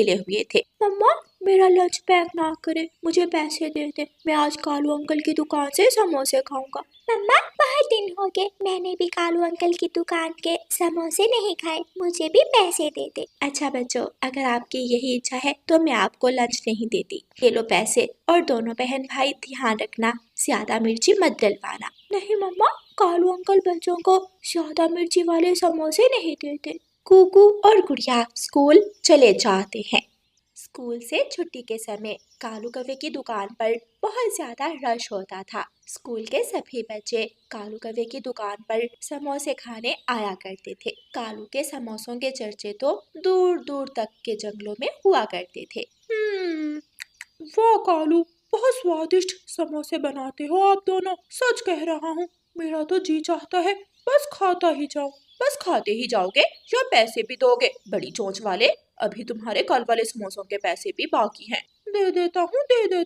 खिले हुए थे। मम्मा मेरा लंच पैक ना करे, मुझे पैसे दे दे, मैं आज कालू अंकल की दुकान से समोसे खाऊंगा। मम्मा बहुत दिन हो गए मैंने भी कालू अंकल की दुकान के समोसे नहीं खाए, मुझे भी पैसे दे दे। अच्छा बच्चों, अगर आपकी यही इच्छा है तो मैं आपको लंच नहीं देती, ये लो पैसे। और दोनों बहन भाई ध्यान रखना, ज्यादा मिर्ची मत डलवाना। नहीं मम्मा, कालू अंकल बच्चों को ज्यादा मिर्ची वाले समोसे नहीं देते। कुकू और गुड़िया स्कूल चले जाते हैं। स्कूल से छुट्टी के समय कालू कौवे की दुकान पर बहुत ज्यादा रश होता था। स्कूल के सभी बच्चे कालू कौवे की दुकान पर समोसे खाने आया करते थे। कालू के समोसों के चर्चे तो दूर दूर तक के जंगलों में हुआ करते थे। वाह कालू, बहुत स्वादिष्ट समोसे बनाते हो आप दोनों। सच कह रहा हूँ, मेरा तो जी चाहता है बस खाता ही जाऊं। बस खाते ही जाओगे या पैसे भी दोगे? बड़ी चोंच वाले, अभी तुम्हारे कल वाले समोसों के पैसे भी बाकी हैं। दे देता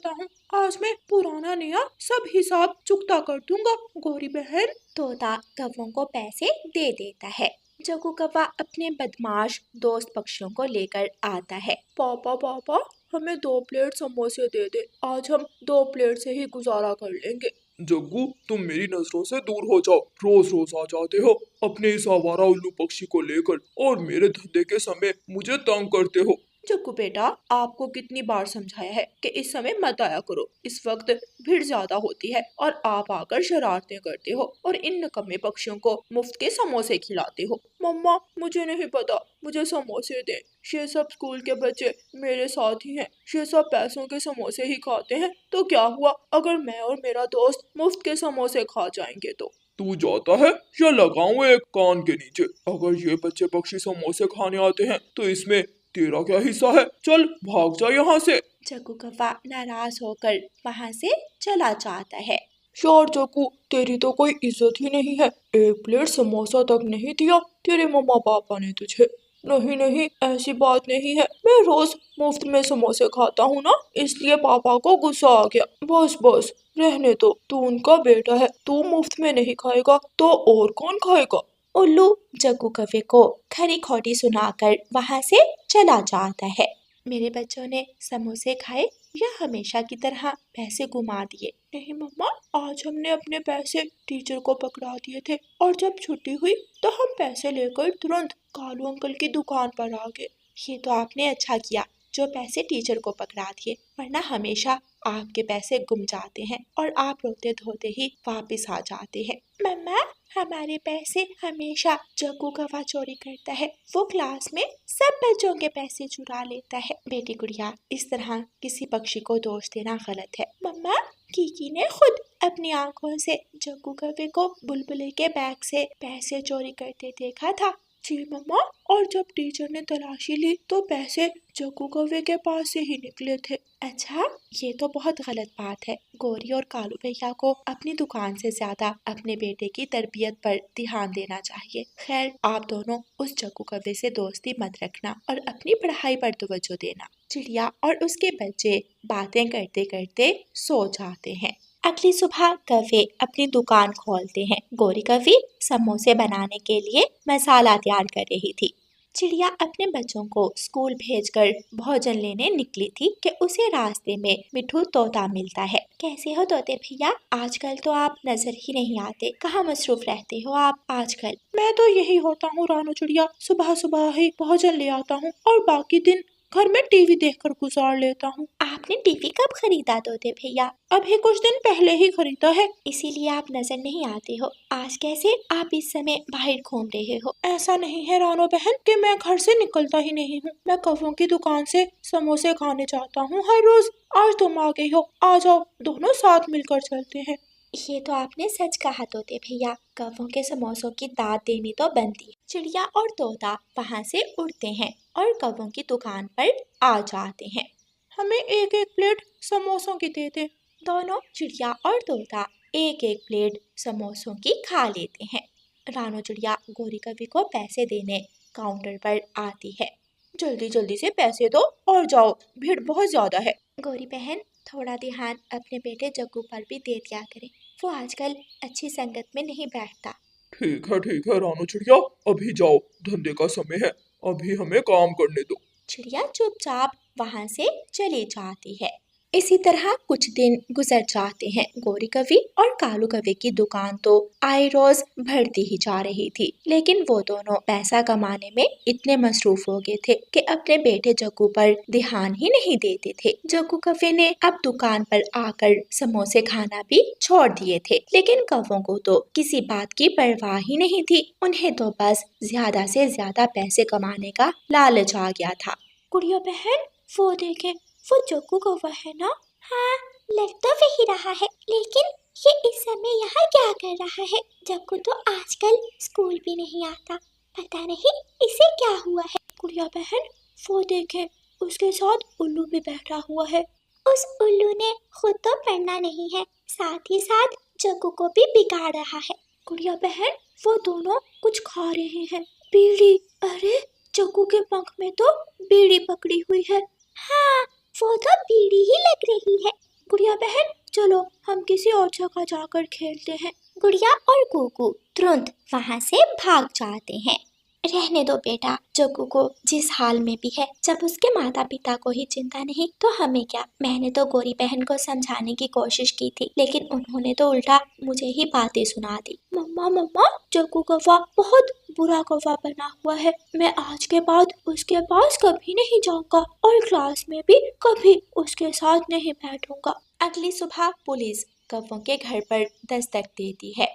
हूँ, आज मैं पुराना नया सब हिसाब चुकता कर दूंगा। गोरी बहन। तोता कौवों को पैसे दे देता है। जग्गू कौवा अपने बदमाश दोस्त पक्षियों को लेकर आता है। पापा हमें 2 प्लेट समोसे दे दे, आज हम 2 प्लेट से ही गुजारा कर लेंगे। जग्गू, तुम मेरी नजरों से दूर हो जाओ। रोज रोज आ जाते हो अपने इस आवारा उल्लू पक्षी को लेकर और मेरे धंधे के समय मुझे तंग करते हो। जग्गू बेटा, आपको कितनी बार समझाया है कि इस समय मत आया करो, इस वक्त भीड़ ज्यादा होती है और आप आकर शरारतें करते हो और इन निकम्मे पक्षियों को मुफ्त के समोसे खिलाते हो। मम्मा मुझे नहीं पता, मुझे समोसे दें। ये सब स्कूल के बच्चे मेरे साथ ही हैं, ये सब पैसों के समोसे ही खाते हैं, तो क्या हुआ अगर मैं और मेरा दोस्त मुफ्त के समोसे खा जाएंगे तो? तू जाता है या लगाऊं एक कान के नीचे? अगर ये बच्चे पक्षी समोसे खाने आते हैं तो इसमें तेरा क्या हिस्सा है? चल भाग जा यहाँ से। जग्गू कौवा नाराज होकर वहाँ से चला जाता है। यार जग्गू, तेरी तो कोई इज्जत ही नहीं है, 1 प्लेट समोसा तक नहीं दिया तेरे मम्मा पापा ने तुझे। नहीं ऐसी बात नहीं है, मैं रोज मुफ्त में समोसे खाता हूँ ना, इसलिए पापा को गुस्सा आ गया। बस रहने दो, तू उनका बेटा है, तू मुफ्त में नहीं खाएगा तो और कौन खाएगा? उल्लू जग्गू कौवे को खरी खोटी सुनाकर वहाँ से चला जाता है। मेरे बच्चों ने समोसे खाए या हमेशा की तरह पैसे गुमा दिए? नहीं मम्मा, आज हमने अपने पैसे टीचर को पकड़ा दिए थे और जब छुट्टी हुई तो हम पैसे लेकर तुरंत कालू अंकल की दुकान पर आ गए। ये तो आपने अच्छा किया जो पैसे टीचर को पकड़ा दिए, वरना हमेशा आपके पैसे गुम जाते हैं और आप रोते धोते ही वापस आ जाते हैं। मम्मा, हमारे पैसे हमेशा जग्गू कौवा चोरी करता है, वो क्लास में सब बच्चों के पैसे चुरा लेता है। बेटी गुड़िया, इस तरह किसी पक्षी को दोष देना गलत है। मम्मा, कीकी ने खुद अपनी आंखों से जग्गू कौवे को बुलबुले के बैग से पैसे चोरी करते देखा था। जी मम्मा, और जब टीचर ने तलाशी ली तो पैसे जग्गू कौवे के पास से ही निकले थे। अच्छा, ये तो बहुत गलत बात है। गोरी और कालू भैया को अपनी दुकान से ज्यादा अपने बेटे की तरबियत पर ध्यान देना चाहिए। खैर, आप दोनों उस जग्गू कौवे से दोस्ती मत रखना और अपनी पढ़ाई पर तवज्जो देना। चिड़िया और उसके बच्चे बातें करते करते सो जाते हैं। अगली सुबह कौवे अपनी दुकान खोलते हैं। गोरी कौवी समोसे बनाने के लिए मसाला तैयार कर रही थी। चिड़िया अपने बच्चों को स्कूल भेजकर भोजन लेने निकली थी कि उसे रास्ते में मिठू तोता मिलता है। कैसे हो तोते भैया? आजकल तो आप नजर ही नहीं आते, कहाँ मसरूफ रहते हो आप आजकल? मैं तो यही होता हूँ रानू चिड़िया, सुबह सुबह ही भोजन ले आता हूँ और बाकी दिन घर में टीवी देखकर गुजार लेता हूँ। आपने टीवी कब खरीदा तोते भैया? अभी कुछ दिन पहले ही खरीदा है। इसीलिए आप नजर नहीं आते हो। आज कैसे आप इस समय बाहर घूम रहे हो? ऐसा नहीं है रानो बहन कि मैं घर से निकलता ही नहीं हूँ, मैं कौवों की दुकान से समोसे खाने जाता हूँ हर रोज। आज तुम आ गई हो, आ जाओ दोनों साथ मिलकर चलते हैं। ये तो आपने सच कहा तोते भैया, कौवों के समोसों की दाद देनी तो बनती है। चिड़िया और तोता वहाँ से उड़ते हैं और कौवों की दुकान पर आ जाते हैं। हमें 1-1 प्लेट समोसों की दे दे। दोनों चिड़िया और तोता 1-1 प्लेट समोसों की खा लेते हैं। रानो चिड़िया गोरी कौवी को पैसे देने काउंटर पर आती है। जल्दी जल्दी से पैसे दो और जाओ, भीड़ बहुत ज्यादा है। गोरी बहन, थोड़ा ध्यान अपने बेटे जग्गू पर भी दे दिया करें, वो आजकल अच्छी संगत में नहीं बैठता। ठीक है रानू चिड़िया, अभी जाओ, धंधे का समय है, अभी हमें काम करने दो। चिड़िया चुपचाप वहाँ से चली जाती है। इसी तरह कुछ दिन गुजर जाते हैं। गोरी कवि और कालू कवि की दुकान तो आए रोज बढ़ती ही जा रही थी, लेकिन वो दोनों पैसा कमाने में इतने मसरूफ हो गए थे कि अपने बेटे जग्गू पर ध्यान ही नहीं देते थे। जग्गू कवि ने अब दुकान पर आकर समोसे खाना भी छोड़ दिए थे, लेकिन कौवों को तो किसी बात की परवाह ही नहीं थी। उन्हें तो बस ज्यादा से ज्यादा पैसे कमाने का लालच आ गया था। गुड़िया बहन, वो देखे, वो जग्गू कौवा है ना? हाँ, लग तो वही रहा है, लेकिन ये इस समय यहाँ क्या कर रहा है? जग्गू तो आजकल स्कूल भी नहीं आता, पता नहीं इसे क्या हुआ है। गुड़िया बहन, वो देखे, उसके साथ उल्लू भी बैठा हुआ है। उस उल्लू ने खुद तो पढ़ना नहीं है, साथ ही साथ जग्गू को भी बिगाड़ रहा है। गुड़िया बहन, वो दोनों कुछ खा रहे हैं। बीड़ी। अरे, जग्गू के पंख में तो बीड़ी पकड़ी हुई है। हाँ, वो तो बीड़ी ही लग रही है। गुड़िया बहन, चलो हम किसी और जगह जाकर खेलते हैं। गुड़िया और गुगू तुरंत वहाँ से भाग जाते हैं। रहने दो बेटा, जग्गू को जिस हाल में भी है, जब उसके माता पिता को ही चिंता नहीं तो हमें क्या। मैंने तो गोरी बहन को समझाने की कोशिश की थी, लेकिन उन्होंने तो उल्टा मुझे ही बातें सुना दी। मम्मा, जग्गू कौवा बहुत बुरा कौवा बना हुआ है। मैं आज के बाद उसके पास कभी नहीं जाऊंगा और क्लास में भी कभी उसके साथ नहीं बैठूंगा। अगली सुबह पुलिस कौवों के घर पर दस्तक देती है।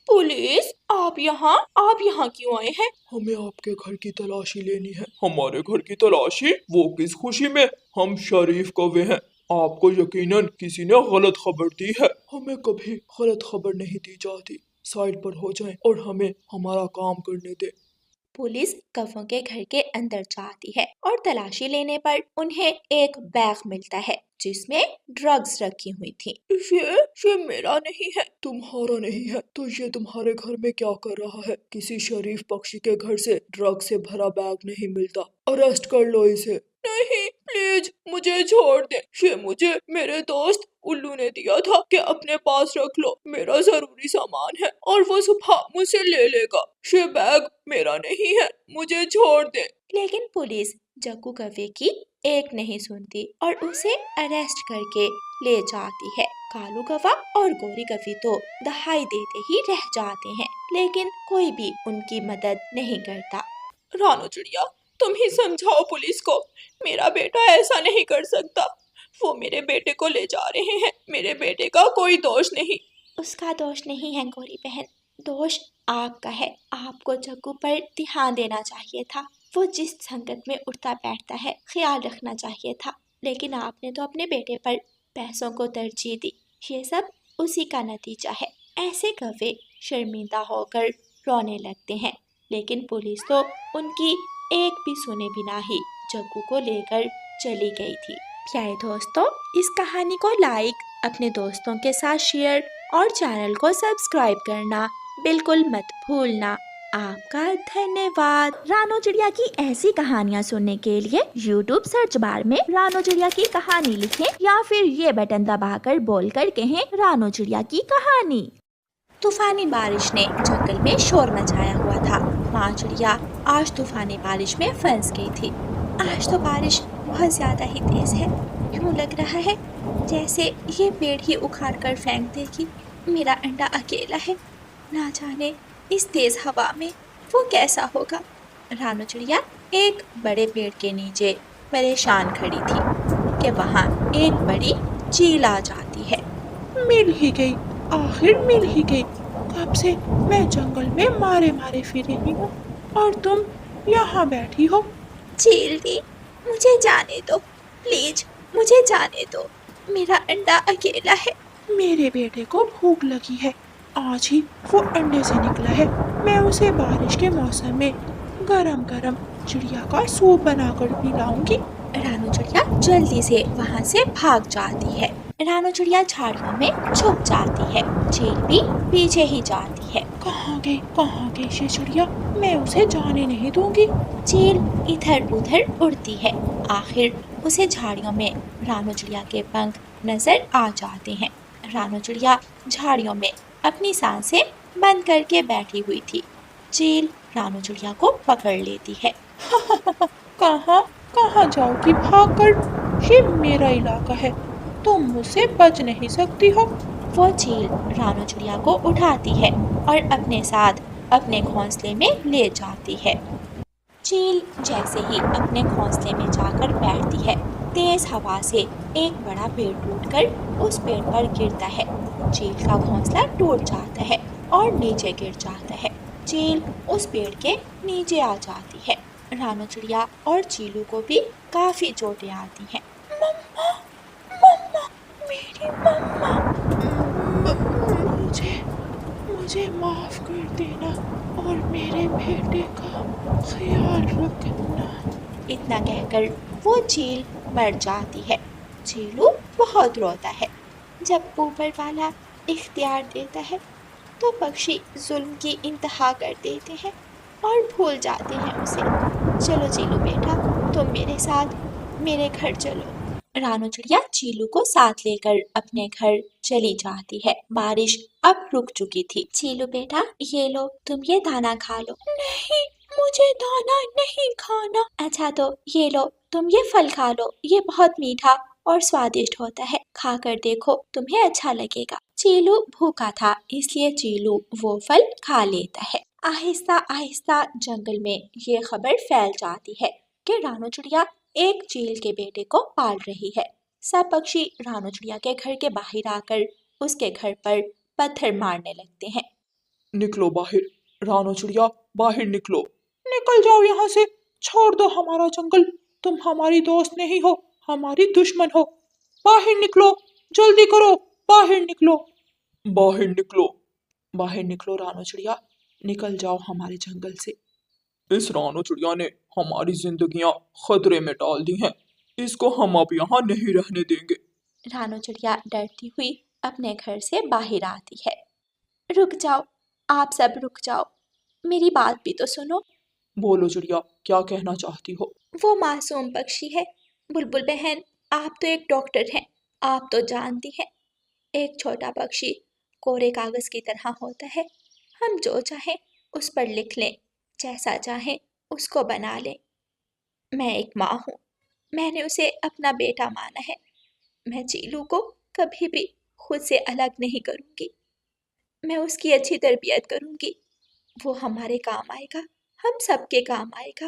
पुलिस, आप यहाँ क्यों आए हैं? हमें आपके घर की तलाशी लेनी है। हमारे घर की तलाशी? वो किस खुशी में? हम शरीफ कौवे हैं। आपको यकीनन किसी ने गलत खबर दी है। हमें कभी गलत खबर नहीं दी जाती। साइड पर हो जाएं और हमें हमारा काम करने दे। पुलिस कौवों के घर के अंदर जाती है और तलाशी लेने पर उन्हें एक बैग मिलता है जिसमें ड्रग्स रखी हुई थी। ये मेरा नहीं है, तुम्हारा नहीं है, तो ये तुम्हारे घर में क्या कर रहा है? किसी शरीफ पक्षी के घर से ड्रग से भरा बैग नहीं मिलता। अरेस्ट कर लो इसे। नहीं, प्लीज मुझे छोड़ दे। ये मुझे मेरे दोस्त उल्लू ने दिया था कि अपने पास रख लो, मेरा जरूरी सामान है और वो सुबह मुझसे ले लेगा। ये बैग मेरा नहीं है, मुझे छोड़ दे। लेकिन पुलिस जग्गू कौवे की एक नहीं सुनती और उसे अरेस्ट करके ले जाती है। कालू कौवा और गोरी कौवी तो दहाई देते ही रह जाते हैं, लेकिन कोई भी उनकी मदद नहीं करता। रानो चिड़िया, तुम ही समझाओ पुलिस को। मेरा बेटा ऐसा नहीं कर सकता। वो मेरे बेटे को ले जा रहे हैं, मेरे बेटे का कोई दोष नहीं। उसका दोष नहीं है गोरी बहन, दोष आपका है। आपको जग्गू पर ध्यान देना चाहिए था। वो जिस संकट में उठता बैठता है, ख्याल रखना चाहिए था, लेकिन आपने तो अपने बेटे पर पैसों को तरजीह दी। ये सब उसी का नतीजा है। ऐसे कौवे शर्मिंदा होकर रोने लगते हैं, लेकिन पुलिस तो उनकी एक भी सुने बिना ही जग्गू को लेकर चली गई थी। प्यारे दोस्तों, इस कहानी को लाइक, अपने दोस्तों के साथ शेयर और चैनल को सब्सक्राइब करना बिल्कुल मत भूलना। आपका धन्यवाद। रानो चिड़िया की ऐसी कहानियाँ सुनने के लिए YouTube सर्च बार में रानो चिड़िया की कहानी लिखें या फिर ये बटन दबाकर बोलकर कहें रानो चिड़िया की कहानी। तूफानी बारिश ने जंगल में शोर मचाया हुआ था। माँ चिड़िया आज तूफानी बारिश में फंस गई थी। आज तो बारिश बहुत ज्यादा ही तेज है। यूँ लग रहा है जैसे ये पेड़ ही उखाड़ कर फेंक देगी। मेरा अंडा अकेला है, ना जाने इस तेज हवा में वो कैसा होगा। रानो चिड़िया एक बड़े पेड़ के नीचे परेशान खड़ी थी कि वहाँ एक बड़ी चील आ जाती है। मिल ही गई, आखिर मिल ही गई। कब से मैं जंगल में मारे मारे फिर रही हूँ और तुम यहाँ बैठी हो। चील दी, मुझे जाने दो, प्लीज मुझे जाने दो। मेरा अंडा अकेला है। मेरे बेटे को भूख लगी है, आज ही वो अंडे से निकला है। मैं उसे बारिश के मौसम में गरम गरम चिड़िया का सूप बनाकर पिलाऊंगी। रानो चिड़िया जल्दी से वहाँ से भाग जाती है। रानो चिड़िया झाड़ियों में छुप जाती है। चील भी पीछे ही जाती है। कहाँ गई ये चिड़िया? मैं उसे जाने नहीं दूंगी। चील इधर उधर उड़ती है। आखिर उसे झाड़ियों में रानो चिड़िया के पंख नजर आ जाते हैं। रानो चिड़िया झाड़ियों में अपनी सांसें बंद करके बैठी हुई थी। चील रानो चिड़िया को पकड़ लेती है। कहाँ जाओगी भागकर? ये मेरा इलाका है, तुम मुझसे बच नहीं सकती हो। वो चील रानू चिड़िया को उठाती है और अपने साथ अपने घोंसले में ले जाती है। चील जैसे ही अपने घोंसले में जाकर बैठती है, तेज हवा से एक बड़ा पेड़ टूटकर उस पेड़ पर गिरता है। चील का घोंसला टूट जाता है और नीचे गिर जाता है। चील उस पेड़ के नीचे आ जाती है। रानू चिड़िया और चीलू को भी काफी चोटें आती हैं। मम्मा, मम्मा, मेरी मम्मा, मुझे मुझे माफ कर देना और मेरे बेटे का ख्याल रखना। इतना कहकर वो चील मर जाती है। चीलू बहुत रोता है। जब ऊपर वाला इख्तियार देता है तो पक्षी जुल्म की इंतहा कर देते हैं और भूल जाते हैं उसे। चलो चीलू बेटा, तुम मेरे साथ मेरे घर चलो। रानू चिड़िया चीलू को साथ लेकर अपने घर चली जाती है। बारिश अब रुक चुकी थी। चीलू बेटा, ये लो, तुम ये दाना खा लो। नहीं, मुझे दाना नहीं खाना। अच्छा तो ये लो, तुम ये फल खा लो, ये बहुत मीठा और स्वादिष्ट होता है, खाकर देखो, तुम्हें अच्छा लगेगा। चीलू भूखा था, इसलिए चीलू वो फल खा लेता है। आहिस्ता आहिस्ता जंगल में ये खबर फैल जाती है कि रानू चिड़िया एक चील के बेटे को पाल रही है। सब पक्षी रानू चिड़िया के घर के बाहर आकर उसके घर पर पत्थर मारने लगते हैं। निकलो बाहर, रानू चिड़िया बाहर निकलो। निकल जाओ यहाँ से, छोड़ दो हमारा जंगल। तुम हमारी दोस्त नहीं हो, हमारी दुश्मन हो। बाहर निकलो, जल्दी करो, बाहर निकलो। बाहर निकलो। बाहर निकलो रानू चिड़िया, निकल जाओ हमारे जंगल से। इस रानू चिड़िया ने हमारी जिंदगियां खतरे में डाल दी हैं। इसको हम अब यहाँ नहीं रहने देंगे। रानू चिड़िया डरती हुई अपने घर से बाहर आती है। रुक जाओ, आप सब रुक जाओ, मेरी बात भी तो सुनो। बोलो चिड़िया, क्या कहना चाहती हो? वो मासूम पक्षी है। बुलबुल बहन, आप तो एक डॉक्टर हैं, आप तो जानती हैं, एक छोटा पक्षी कोरे कागज की तरह होता है। हम जो चाहें उस पर लिख लें, जैसा चाहें उसको बना लें। मैं एक माँ हूँ, मैंने उसे अपना बेटा माना है। मैं चीलू को कभी भी खुद से अलग नहीं करूँगी। मैं उसकी अच्छी तरबियत करूँगी, वो हमारे काम आएगा, हम सबके काम आएगा,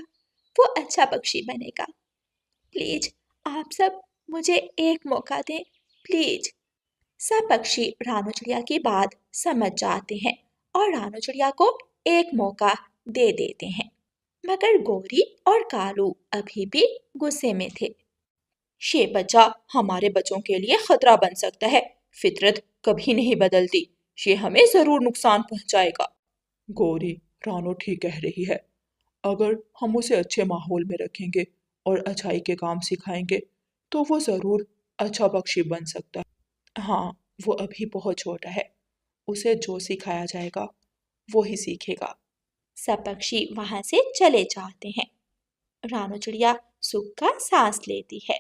वो अच्छा पक्षी बनेगा। प्लीज आप सब मुझे एक मौका दें, प्लीज। सब पक्षी रानू चिड़िया की बात समझ जाते हैं और रानू चिड़िया को एक मौका दे देते हैं। मगर गोरी और कालू अभी भी गुस्से में थे। ये बच्चा हमारे बच्चों के लिए खतरा बन सकता है। फितरत कभी नहीं बदलती, ये हमें जरूर नुकसान पहुंचाएगा। गौरी, रानू ठीक कह रही है। अगर हम उसे अच्छे माहौल में रखेंगे और अच्छाई के काम सिखाएंगे तो वो जरूर अच्छा पक्षी बन सकता है। हाँ, वो अभी बहुत छोटा है, उसे जो सिखाया जाएगा वो ही सीखेगा। सब पक्षी वहां से चले जाते हैं। रानू चिड़िया सुख का सांस लेती है।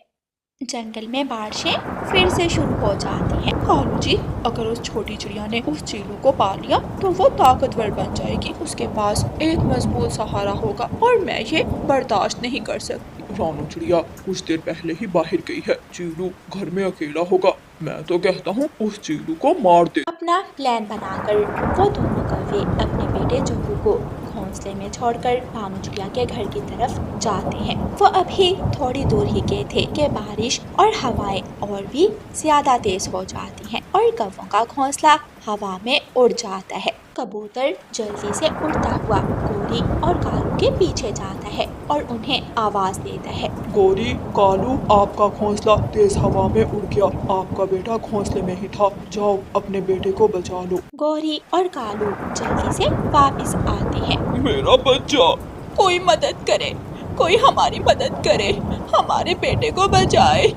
जंगल में बारिशें फिर से शुरू हो जाती हैं। कालू जी, अगर उस छोटी चिड़िया ने उस चीलू को पाल लिया तो वो ताकतवर बन जाएगी। उसके पास एक मजबूत सहारा होगा और मैं ये बर्दाश्त नहीं कर सकती। रानू चिड़िया कुछ देर पहले ही बाहर गई है, चीलू घर में अकेला होगा। मैं तो कहता हूँ उस चीलू को मार दे। अपना प्लान बनाकर वो दोनों कौवे अपने बेटे जोगू को घोंसले में छोड़कर रानू चिड़िया के घर की तरफ जाते हैं। वो अभी थोड़ी दूर ही गए थे कि बारिश और हवाएं और भी ज्यादा तेज हो जाती हैं और कौवों का घोंसला हवा में उड़ जाता है। कबूतर जल्दी से उड़ता हुआ गोरी और कालू के पीछे जाता है और उन्हें आवाज देता है। गोरी, कालू, आपका घोंसला तेज हवा में उड़ गया। आपका बेटा घोंसले में ही था, जाओ अपने बेटे को बचा लो। गोरी और कालू जल्दी से वापस आते हैं। मेरा बच्चा, कोई मदद करे, कोई हमारी मदद करे, हमारे बेटे को बचाए।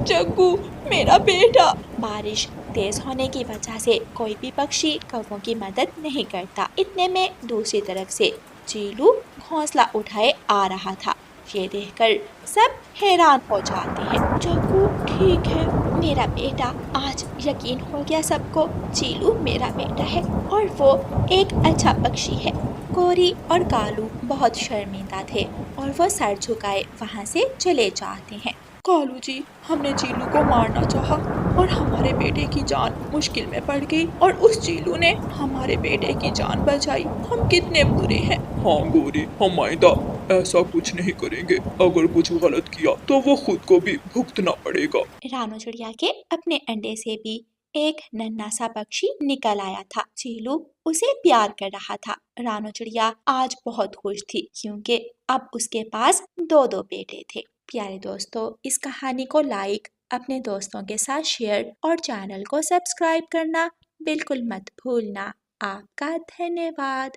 जग्गू, मेरा बेटा। बारिश तेज होने की वजह से कोई भी पक्षी कौवों की मदद नहीं करता। इतने में दूसरी तरफ से चीलू घोंसला उठाए आ रहा था। ये देखकर सब हैरान हो जाते हैं। जग्गू ठीक है, मेरा बेटा। आज यकीन हो गया सबको, चीलू मेरा बेटा है और वो एक अच्छा पक्षी है। गोरी और कालू बहुत शर्मिंदा थे और वो सर झुकाए वहाँ से चले जाते हैं। कालू जी, हमने चीलू को मारना चाहा और हमारे बेटे की जान मुश्किल में पड़ गई और उस चीलू ने हमारे बेटे की जान बचाई। हम कितने बुरे हैं। हाँ गौरी, हम आइंदा ऐसा कुछ नहीं करेंगे। अगर कुछ गलत किया तो वो खुद को भी भुगतना पड़ेगा। रानू चिड़िया के अपने अंडे से भी एक नन्हा सा पक्षी निकल आया था। चीलू उसे प्यार कर रहा था। रानू चिड़िया आज बहुत खुश थी क्योंकि अब उसके पास दो दो बेटे थे। प्यारे दोस्तों, इस कहानी को लाइक, अपने दोस्तों के साथ शेयर और चैनल को सब्सक्राइब करना बिल्कुल मत भूलना। आपका धन्यवाद।